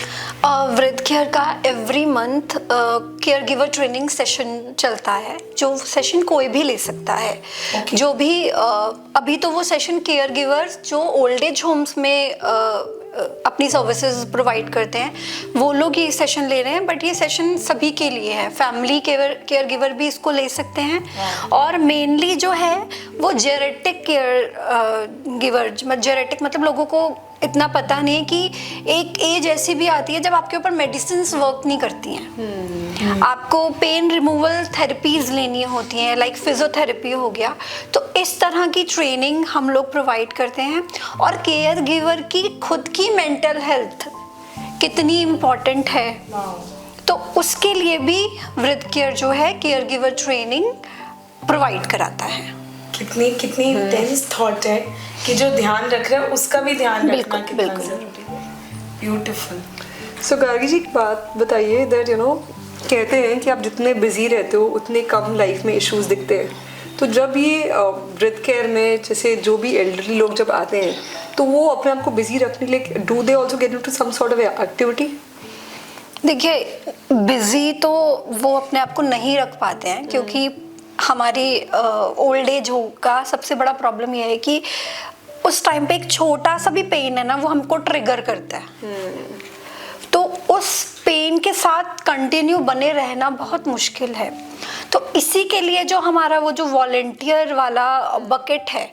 वृद्ध केयर का every month care giver training session चलता है, जो सेशन कोई भी ले सकता है। जो भी अभी तो वो सेशन केयर गिवर्स जो ओल्ड एज होम्स में अपनी सर्विसेज प्रोवाइड करते हैं वो लोग ये सेशन ले रहे हैं, बट ये सेशन सभी के लिए है। फैमिली केयर गिवर भी इसको ले सकते हैं और मेनली जो है वो जेरेटिक केयर गिवर, जेरेटिक मतलब लोगों को इतना पता नहीं है कि एक एज ऐसी भी आती है जब आपके ऊपर मेडिसिन्स वर्क नहीं करती हैं, आपको पेन रिमूवल थेरेपीज लेनी होती हैं, लाइक फिजियोथेरेपी हो गया। तो इस तरह की ट्रेनिंग हम लोग प्रोवाइड करते हैं। और केयर गिवर की खुद की मेंटल हेल्थ कितनी इम्पॉर्टेंट है, तो उसके लिए भी वृद्ध केयर जो है केयर गिवर ट्रेनिंग प्रोवाइड कराता है। कितनी इंटेंस थॉट है कि जो ध्यान रख रहे हैं उसका भी ध्यान रखना कितना जरूरी है। ब्यूटीफुल। सो गार्गी जी, एक बात बताइए दैट कहते हैं कि आप जितने बिजी रहते हो उतने कम लाइफ में इश्यूज दिखते हैं। तो जब ये वृद्ध केयर में जैसे जो भी एल्डरली लोग जब आते हैं तो वो अपने आप को बिजी रखने के लिए do they also get into some sort of activity? देखिए, बिजी तो वो अपने आप को नहीं रख पाते हैं, क्योंकि हमारी ओल्ड एज का सबसे बड़ा प्रॉब्लम यह है कि उस टाइम पे एक छोटा सा भी पेन है ना वो हमको ट्रिगर करता है। तो उस पेन के साथ कंटिन्यू बने रहना बहुत मुश्किल है। तो इसी के लिए जो हमारा वो जो वॉलंटियर वाला बकेट है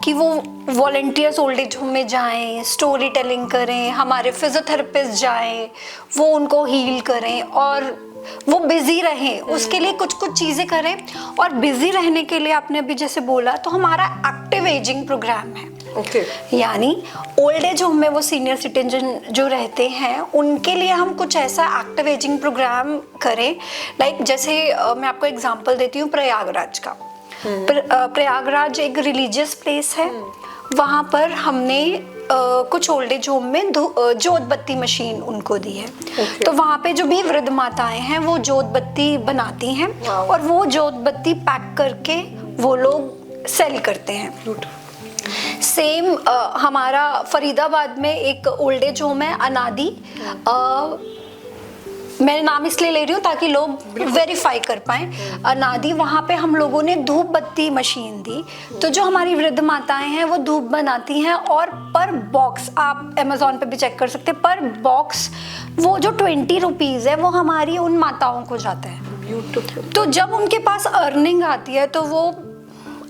कि वो वॉलंटियर्स ओल्ड एज होम में जाएं, स्टोरी टेलिंग करें, हमारे फिजियोथेरेपिस्ट जाएं, वो उनको हील करें और वो बिजी रहें, उसके लिए कुछ कुछ चीज़ें करें। और बिजी रहने के लिए आपने अभी जैसे बोला तो हमारा एक्टिव एजिंग प्रोग्राम है। यानी ओल्ड एज होम में वो सीनियर सिटीजन जो रहते हैं उनके लिए हम कुछ ऐसा एक्टिव एजिंग प्रोग्राम करें। लाइक जैसे मैं आपको एग्जांपल देती हूँ प्रयागराज का। प्रयागराज एक रिलीजियस प्लेस है, वहाँ पर हमने कुछ ओल्ड एज होम में जोत बत्ती मशीन उनको दी है। तो वहाँ पे जो भी वृद्ध माताएं हैं वो जोत बत्ती बनाती हैं और वो जोत बत्ती पैक करके वो लोग सेल करते हैं। सेम हमारा फरीदाबाद में एक ओल्ड एज होम है अनादि, मैं नाम इसलिए ले रही हूँ ताकि लोग वेरीफाई कर पाएं। अनादि, वहाँ पे हम लोगों ने धूप बत्ती मशीन दी। तो जो हमारी वृद्ध माताएं हैं वो धूप बनाती हैं और पर बॉक्स, आप अमेज़ॉन पे भी चेक कर सकते हैं, पर बॉक्स वो जो 20 रुपीज़ है वो हमारी उन माताओं को जाता है। तो जब उनके पास अर्निंग आती है तो वो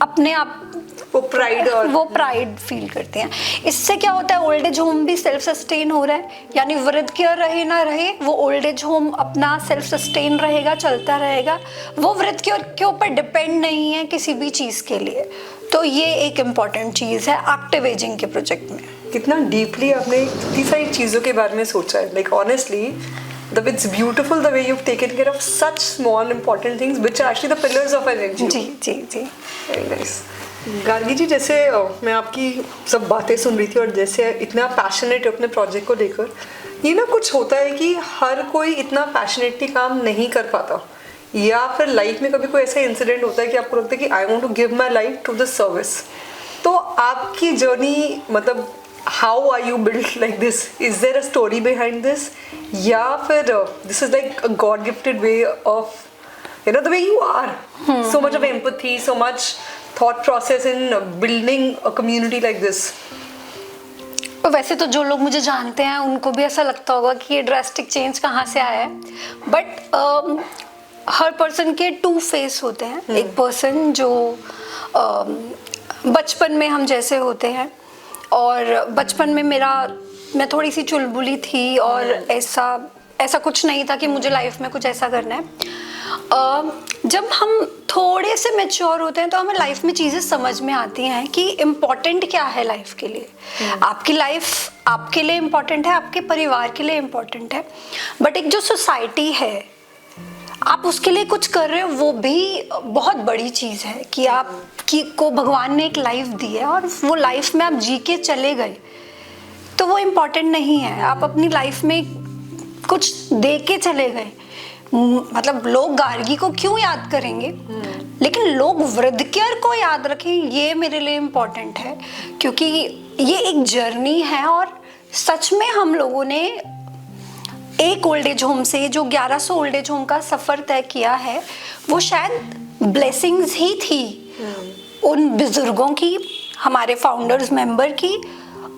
अपने आप वो प्राइड फील करते हैं। इससे क्या होता है, ओल्ड एज होम भी सेल्फ सस्टेन हो रहा है, यानी वृद्ध केयर रहे ना रहे वो ओल्ड एज होम अपना सेल्फ सस्टेन रहेगा, चलता रहेगा। वो वृद्ध केयर के ऊपर डिपेंड नहीं है किसी भी चीज़ के लिए। तो ये एक इम्पॉर्टेंट चीज़ है एक्टिव एजिंग के प्रोजेक्ट में। कितना डीपली आपने इतनी सारी चीज़ों के बारे में सोचा है। Like honestly it's beautiful the way you've taken care of such small important things which are actually the pillars of an NGO. जी Very nice. गार्गी जी, जैसे मैं आपकी सब बातें सुन रही थी और जैसे इतना पैशनेट है अपने प्रोजेक्ट को लेकर, ये ना कुछ होता है कि हर कोई इतना पैशनेटली काम नहीं कर पाता, या फिर लाइफ में कभी कोई ऐसा इंसिडेंट होता है कि आपको लगता है कि I want to give my life to this service. तो आपकी जर्नी, मतलब how are you built like this? Is there a story behind this, या फिर this is like a god gifted way of the way you are, so much of empathy, so much thought process in building a community like this? वैसे तो जो लोग मुझे जानते हैं उनको भी ऐसा लगता होगा कि ये ड्रास्टिक चेंज कहाँ से आया है, बट हर पर्सन के 2 फेस होते हैं। एक पर्सन जो बचपन में हम जैसे होते हैं, और बचपन में मैं थोड़ी सी चुलबुली थी और ऐसा कुछ नहीं था कि मुझे लाइफ में कुछ ऐसा करना है। जब हम थोड़े से मैच्योर होते हैं तो हमें लाइफ में चीज़ें समझ में आती हैं कि इम्पोर्टेंट क्या है लाइफ के लिए। आपकी लाइफ आपके लिए इम्पोर्टेंट है, आपके परिवार के लिए इम्पोर्टेंट है, बट एक जो सोसाइटी है आप उसके लिए कुछ कर रहे हो, वो भी बहुत बड़ी चीज़ है कि को भगवान ने एक लाइफ दी है और वो लाइफ में आप जी के चले गए तो वो इम्पोर्टेंट नहीं है। आप अपनी लाइफ में कुछ दे के चले गए, मतलब लोग गार्गी को क्यों याद करेंगे, लेकिन लोग वृद्धकेयर को याद रखें, ये मेरे लिए इम्पोर्टेंट है, क्योंकि ये एक जर्नी है। और सच में हम लोगों ने एक ओल्ड एज होम से जो 1100 ओल्ड एज होम का सफ़र तय किया है, वो शायद ब्लेसिंग्स ही थी उन बुजुर्गों की, हमारे फाउंडर्स मेंबर की,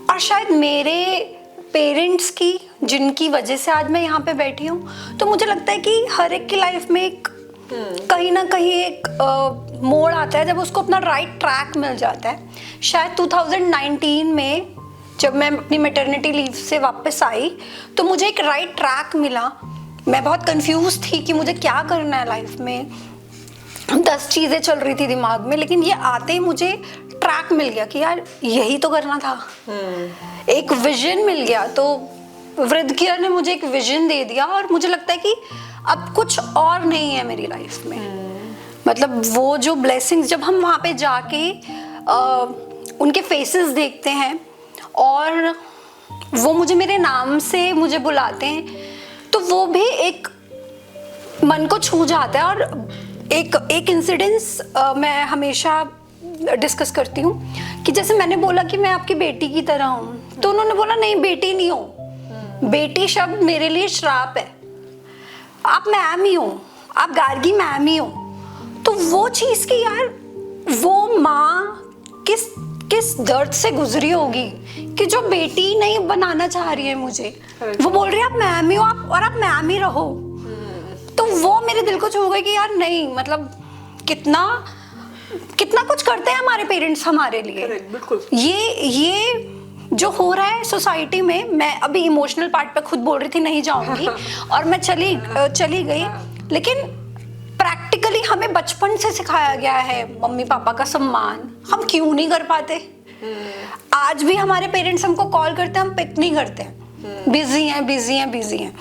और शायद मेरे पेरेंट्स की, जिनकी वजह से आज मैं यहाँ पे बैठी हूँ। तो मुझे लगता है कि हर एक की लाइफ में एक कहीं ना कहीं एक मोड़ आता है जब उसको अपना राइट ट्रैक मिल जाता है। शायद 2019 में जब मैं अपनी मैटरनिटी लीव से वापस आई तो मुझे एक राइट ट्रैक मिला। मैं बहुत कंफ्यूज थी कि मुझे क्या करना है लाइफ में, 10 चीज़ें चल रही थी दिमाग में, लेकिन ये आते ही मुझे ट्रैक मिल गया कि यार यही तो करना था। एक विजन मिल गया, तो वृद्धकेयर ने मुझे एक विजन दे दिया और मुझे लगता है कि अब कुछ और नहीं है मेरी लाइफ में। मतलब वो जो ब्लेसिंग्स, जब हम वहाँ पे जाके उनके फेसेस देखते हैं और वो मुझे मेरे नाम से मुझे बुलाते हैं, तो वो भी एक मन को छू जाता है। और एक इंसिडेंस मैं हमेशा डिस्कस करती हूँ कि जैसे मैंने बोला कि मैं आपकी बेटी की तरह हूँ, तो उन्होंने बोला नहीं बेटी नहीं हो, बेटी शब्द मेरे लिए श्राप है, आप मैम ही हो, आप गार्गी मैम ही हो। तो वो चीज़ की यार वो माँ किस दर्द से गुजरी होगी कि जो बेटी नहीं बनाना चाह रही है मुझे, वो बोल रही है आप मैम ही हो, आप और आप मैम ही रहो। तो वो मेरे दिल को छू गई कि यार नहीं, मतलब कितना कुछ करते हैं हमारे पेरेंट्स हमारे लिए। बिल्कुल। ये जो हो रहा है सोसाइटी में, मैं अभी इमोशनल पार्ट पे खुद बोल रही थी, नहीं जाऊंगी और मैं चली गई, लेकिन प्रैक्टिकली हमें बचपन से सिखाया गया है मम्मी पापा का सम्मान हम क्यों नहीं कर पाते। आज भी हमारे पेरेंट्स हमको कॉल करते हैं, हम पिक नहीं करते, बिजी हैं।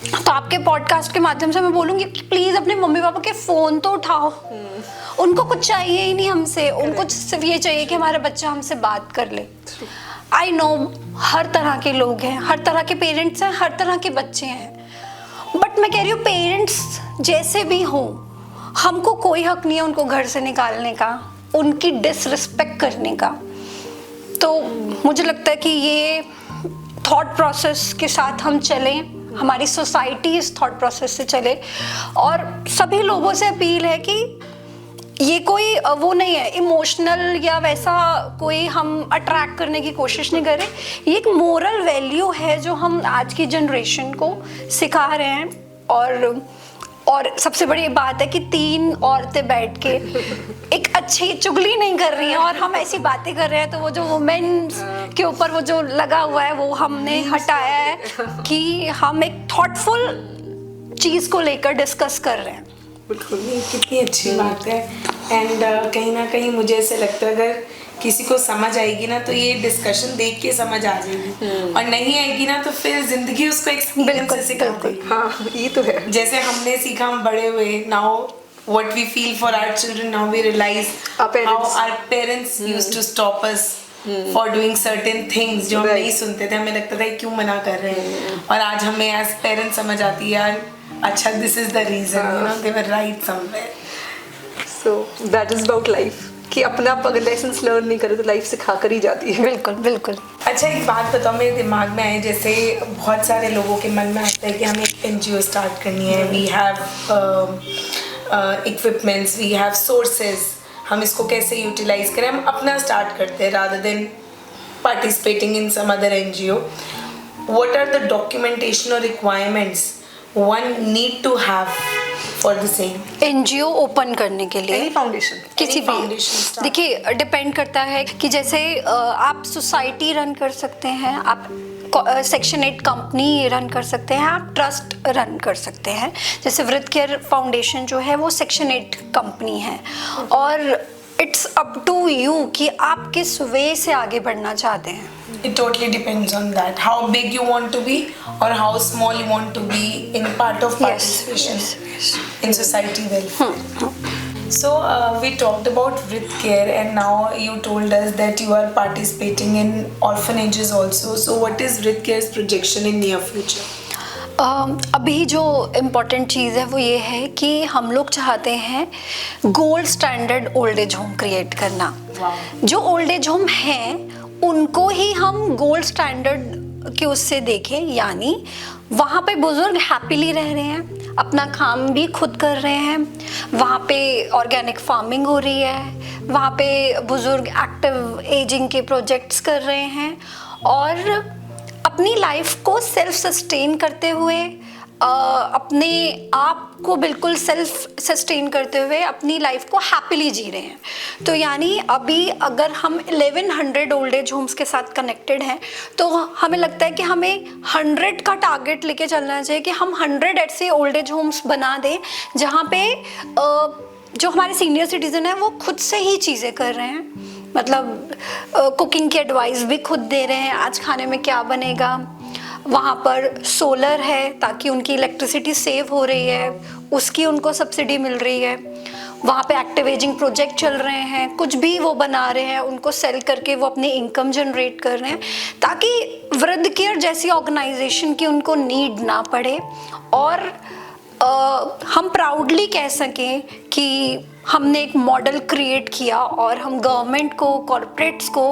तो आपके पॉडकास्ट के माध्यम से मैं बोलूंगी कि प्लीज अपने मम्मी पापा के फोन तो उठाओ। उनको कुछ चाहिए ही नहीं हमसे, उनको सिर्फ ये चाहिए कि हमारा बच्चा हमसे बात कर ले। आई नो हर तरह के लोग हैं, हर तरह के पेरेंट्स हैं, हर तरह के बच्चे हैं, बट मैं कह रही हूँ पेरेंट्स जैसे भी हों, हमको कोई हक नहीं है उनको घर से निकालने का, उनकी डिसरिस्पेक्ट करने का। तो मुझे लगता है कि ये थॉट प्रोसेस के साथ हम चलें, हमारी सोसाइटी इस थॉट प्रोसेस से चले, और सभी लोगों से अपील है कि ये कोई वो नहीं है इमोशनल या वैसा कोई हम अट्रैक्ट करने की कोशिश नहीं कर रहे, ये एक मोरल वैल्यू है जो हम आज की जनरेशन को सिखा रहे हैं। और सबसे बड़ी बात है कि 3 औरतें बैठ के एक अच्छी चुगली नहीं कर रही हैं और हम ऐसी बातें कर रहे हैं, तो वो जो वुमेन्स के ऊपर वो जो लगा हुआ है वो हमने हटाया है कि हम एक थॉटफुल चीज़ को लेकर डिस्कस कर रहे हैं। बिल्कुल, ये कितनी अच्छी बात है। एंड कहीं ना कहीं मुझे ऐसे लगता है अगर किसी को समझ आएगी ना तो ये डिस्कशन देख के समझ आ जाएगी, और नहीं आएगी ना तो फिर जिंदगी उसको एक्सपीरियंस से सिखाती। हाँ, ये तो है। जैसे हमने सीखा, हम बड़े हुए, now what we feel for our children, now we realize how our parents used to stop us for doing certain things जो हम नहीं सुनते थे, हमें लगता था क्यों मना कर रहे हैं, और आज हमें as parents समझ आती है यार अच्छा this is the reason, you know, they were right somewhere. So that is about life कि अपना अगर लेसन्स लर्न नहीं करे तो लाइफ सिखा कर ही जाती है। बिल्कुल बिल्कुल। अच्छा एक बात बताओ, मेरे दिमाग में आए, जैसे बहुत सारे लोगों के मन में आता है कि हमें एक NGO स्टार्ट करनी है, we have equipments, we have sources, हम इसको कैसे यूटिलाइज करें, हम अपना स्टार्ट करते हैं rather than participating in some other NGO. What are the documentation or requirements one need to have for the same? NGO open करने के लिए फाउंडेशन किसी भी foundation देखिए डिपेंड करता है कि जैसे आप सोसाइटी रन कर सकते हैं, आप सेक्शन 8 कंपनी रन कर सकते हैं, आप ट्रस्ट रन कर सकते हैं। जैसे वृद्ध केयर फाउंडेशन जो है वो सेक्शन 8 कंपनी है, और इट्स अप टू यू कि आप किस वे से आगे बढ़ना चाहते हैं। It totally depends on that, how big you want to be or how small you want to be in part of participation in society welfare. So we talked about Vrit Care, and now you told us that you are participating in orphanages also. So what is Vrit Care's projection in near future? अभी जो important चीज़ है वो ये है कि हम लोग चाहते हैं gold standard old age home create करना। जो ओल्ड एज होम हैं उनको ही हम गोल्ड स्टैंडर्ड के उससे देखें, यानी वहाँ पे बुजुर्ग हैप्पीली रह रहे हैं, अपना काम भी खुद कर रहे हैं, वहाँ पे ऑर्गेनिक फार्मिंग हो रही है, वहाँ पे बुजुर्ग एक्टिव एजिंग के प्रोजेक्ट्स कर रहे हैं, और अपनी लाइफ को सेल्फ सस्टेन करते हुए, अपने आप को बिल्कुल सेल्फ सस्टेन करते हुए अपनी लाइफ को हैप्पीली जी रहे हैं। तो यानी अभी अगर हम 1100 ओल्ड एज होम्स के साथ कनेक्टेड हैं तो हमें लगता है कि हमें 100 का टारगेट लेके चलना चाहिए कि हम 100 ऐसे ओल्ड एज होम्स बना दें जहाँ पे जो हमारे सीनियर सिटीजन हैं वो खुद से ही चीज़ें कर रहे हैं, मतलब कुकिंग की एडवाइस भी खुद दे रहे हैं, आज खाने में क्या बनेगा, वहाँ पर सोलर है ताकि उनकी इलेक्ट्रिसिटी सेव हो रही है, उसकी उनको सब्सिडी मिल रही है, वहाँ पे एक्टिव एजिंग प्रोजेक्ट चल रहे हैं, कुछ भी वो बना रहे हैं, उनको सेल करके वो अपनी इनकम जनरेट कर रहे हैं, ताकि वृद्ध केयर जैसी ऑर्गेनाइजेशन की उनको नीड ना पड़े, और हम प्राउडली कह सकें कि हमने एक मॉडल क्रिएट किया और हम गवर्नमेंट को, कॉर्पोरेट्स को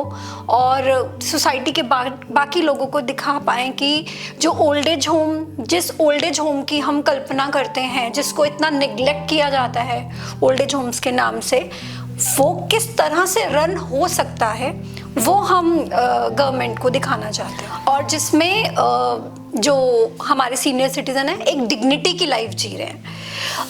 और सोसाइटी के बाकी लोगों को दिखा पाएँ कि जो ओल्ड एज होम, जिस ओल्ड एज होम की हम कल्पना करते हैं, जिसको इतना निगलेक्ट किया जाता है ओल्ड एज होम्स के नाम से, वो किस तरह से रन हो सकता है वो हम गवर्नमेंट को दिखाना चाहते हैं, और जिसमें जो हमारे सीनियर सिटीज़न हैं एक डिग्निटी की लाइफ जी रहे हैं।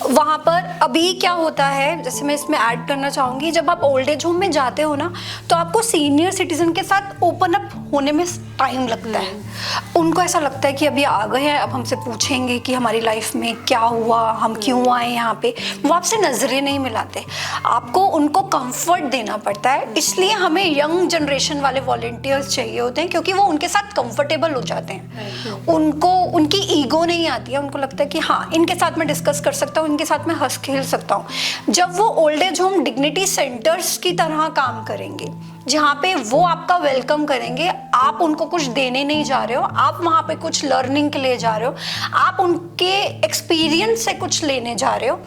वहाँ पर अभी क्या होता है, जैसे मैं इसमें ऐड करना चाहूँगी, जब आप ओल्ड एज होम में जाते हो ना तो आपको सीनियर सिटीज़न के साथ ओपन अप होने में टाइम लगता है। उनको ऐसा लगता है कि अभी आ गए हैं, अब हमसे पूछेंगे कि हमारी लाइफ में क्या हुआ, हम क्यों आए यहाँ पे। वो आपसे नज़रें नहीं मिलाते, आपको उनको कंफर्ट देना पड़ता है। इसलिए हमें यंग जनरेशन वाले वॉलंटियर्स चाहिए होते हैं, क्योंकि वो उनके साथ कंफर्टेबल हो जाते हैं, उनको उनकी ईगो नहीं आती है, उनको लगता है कि हाँ इनके साथ मैं डिस्कस कर सकता हूँ, इनके साथ मैं हंस खेल सकता हूँ। जब वो old age home dignity centres की तरह काम करेंगे, जहाँ पे वो आपका वेलकम करेंगे, आप उनको कुछ देने नहीं जा रहे हो, आप वहाँ पे कुछ लर्निंग के लिए जा रहे हो, आप उनके एक्सपीरियंस से कुछ लेने जा रहे हो,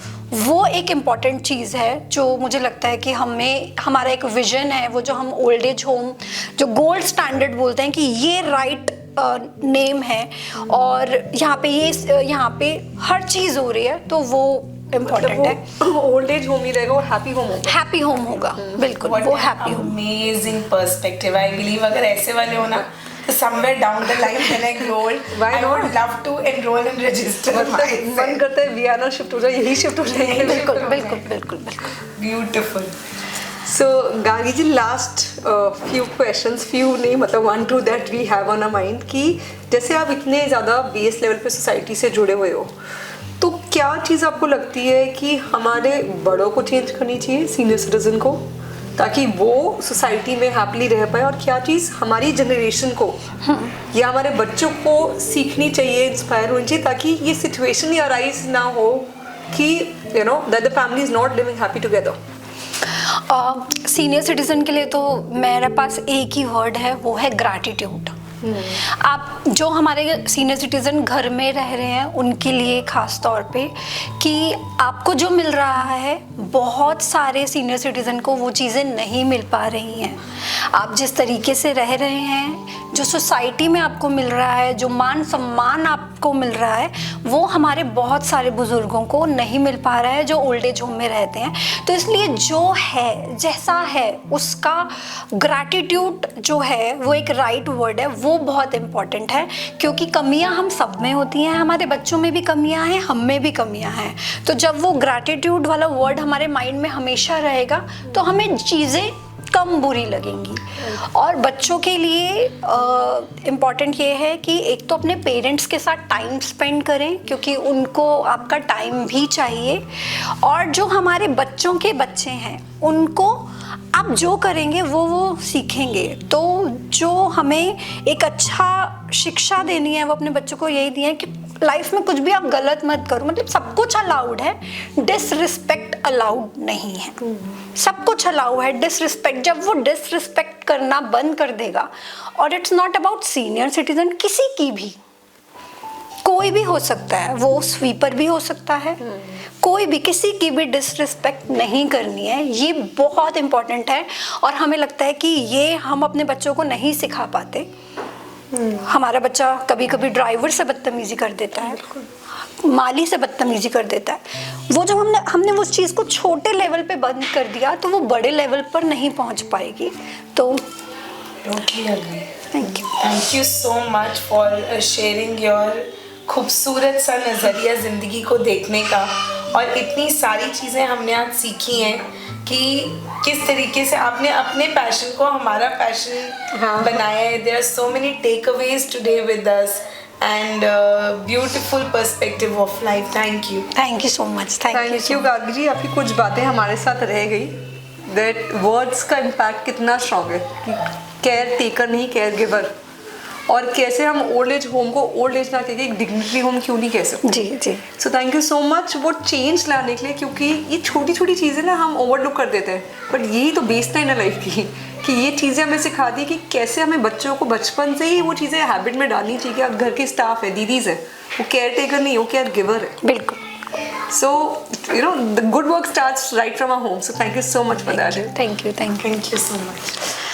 वो एक इम्पॉर्टेंट चीज़ है जो मुझे लगता है कि हमें, हमारा एक विजन है, वो जो हम ओल्ड एज होम जो गोल्ड स्टैंडर्ड बोलते हैं कि ये राइट नेम है, और यहाँ पे हर चीज़ हो रही है, तो वो इम्पोर्टेंट है। ओल्ड एज होम ही रहेगा, वो हैप्पी होम होगा, हैप्पी होम होगा, बिल्कुल वो happy home. Amazing perspective. I believe अगर ऐसे वाले हो ना तो somewhere down the line when I grow old, I would love to enroll and register myself. मन करता है वियना शिफ्ट हो जाए, यही शिफ्ट हो जाएंगे। बिल्कुल बिल्कुल बिल्कुल बिल्कुल। Beautiful. So गार्गी जी, लास्ट few questions, few नहीं मतलब 1-2 that we have on our mind, कि जैसे आप इतने ज़्यादा बेस लेवल पे सोसाइटी से जुड़े हुए हो, तो क्या चीज़ आपको लगती है कि हमारे बड़ों को चेंज करनी चाहिए, सीनियर सिटीजन को, ताकि वो सोसाइटी में हैप्पीली रह पाए, और क्या चीज़ हमारी जनरेशन को या हमारे बच्चों को सीखनी चाहिए, इंस्पायर होनी चाहिए, ताकि ये सिचुएशन ही अराइज ना हो कि you know that the family is not living happy together. Senior citizen के लिए तो मेरे पास एक ही वर्ड है, वो है ग्रैटिट्यूड। आप जो हमारे सीनियर सिटीज़न घर में रह रहे हैं उनके लिए ख़ास तौर पे, कि आपको जो मिल रहा है, बहुत सारे सीनियर सिटीज़न को वो चीज़ें नहीं मिल पा रही हैं। आप जिस तरीके से रह रहे हैं, जो सोसाइटी में आपको मिल रहा है, जो मान सम्मान आपको मिल रहा है, वो हमारे बहुत सारे बुज़ुर्गों को नहीं मिल पा रहा है जो ओल्ड एज होम में रहते हैं। तो इसलिए जो है, जैसा है, उसका ग्रैटिट्यूड जो है वो एक राइट वर्ड है, वो बहुत इम्पॉर्टेंट है, क्योंकि कमियां हम सब में होती हैं, हमारे बच्चों में भी कमियां हैं, हम में भी कमियां हैं। तो जब वो ग्रैटिट्यूड वाला वर्ड हमारे माइंड में हमेशा रहेगा तो हमें चीज़ें कम बुरी लगेंगी। और बच्चों के लिए इम्पॉर्टेंट ये है कि एक तो अपने पेरेंट्स के साथ टाइम स्पेंड करें, क्योंकि उनको आपका टाइम भी चाहिए। और जो हमारे बच्चों के बच्चे हैं उनको आप जो करेंगे वो सीखेंगे। तो जो हमें एक अच्छा शिक्षा देनी है वो अपने बच्चों को यही दी है कि लाइफ में कुछ भी आप गलत मत करो। मतलब सब कुछ अलाउड है, डिसरिस्पेक्ट अलाउड नहीं है। सब कुछ अलाउ है, डिसरिस्पेक्ट जब वो डिसरिस्पेक्ट करना बंद कर देगा, और it's not about senior citizen, किसी की भी, कोई भी हो सकता है, वो स्वीपर भी हो सकता है, कोई भी, किसी की भी डिसरिस्पेक्ट नहीं करनी है। ये बहुत इंपॉर्टेंट है। और हमें लगता है कि ये हम अपने बच्चों को नहीं सिखा पाते। हमारा बच्चा कभी कभी ड्राइवर से बदतमीजी कर देता है, माली से बदतमीजी कर देता है। वो जब हमने उस चीज़ को छोटे लेवल पे बंद कर दिया तो वो बड़े लेवल पर नहीं पहुंच पाएगी। तो thank you so much for sharing your खूबसूरत सा नज़रिया ज़िंदगी को देखने का। और इतनी सारी चीज़ें हमने आज सीखी हैं कि किस तरीके से आपने अपने पैशन को हमारा पैशन बनाया है। There are so many takeaways today with us and beautiful perspective of life. Thank you so much. Thank you Gargi ji, आपकी कुछ बातें हमारे साथ रह गई। दैट वर्ड्स का इम्पैक्ट कितना स्ट्रॉन्ग है कि केयर टेकर नहीं केयर गिवर, और कैसे हम ओल्ड एज होम को ओल्ड एज ना कह के एक डिग्निटरी होम क्यों नहीं कह सकते। जी जी। So thank you so much वो चेंज लाने के लिए, क्योंकि ये छोटी छोटी चीज़ें ना हम ओवरलुक कर देते हैं, बट यही तो बेस लाइन है लाइफ की कि ये चीज़ें हमें सिखा दी कि कैसे हमें बच्चों को बचपन से ही वो चीज़ें हैबिट में डालनी चाहिए कि अब घर के स्टाफ है, दीदीज है, वो केयर टेकर नहीं, वो केयर गिवर है। बिल्कुल। So, you know, the good work starts right from our home. So thank you so much for that. Thank you so much.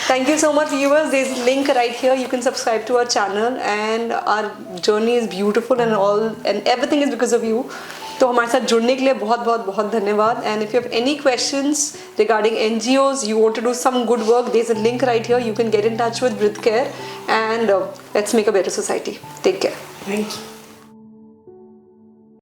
Thank you so much, viewers. There's a link right here. You can subscribe to our channel, and our journey is beautiful and everything is because of you. तो हमारे साथ जुड़ने के लिए बहुत बहुत बहुत धन्यवाद। And if you have any questions regarding NGOs, you want to do some good work, there's a link right here. You can get in touch with Bridcare, and let's make a better society. Take care. Thank you.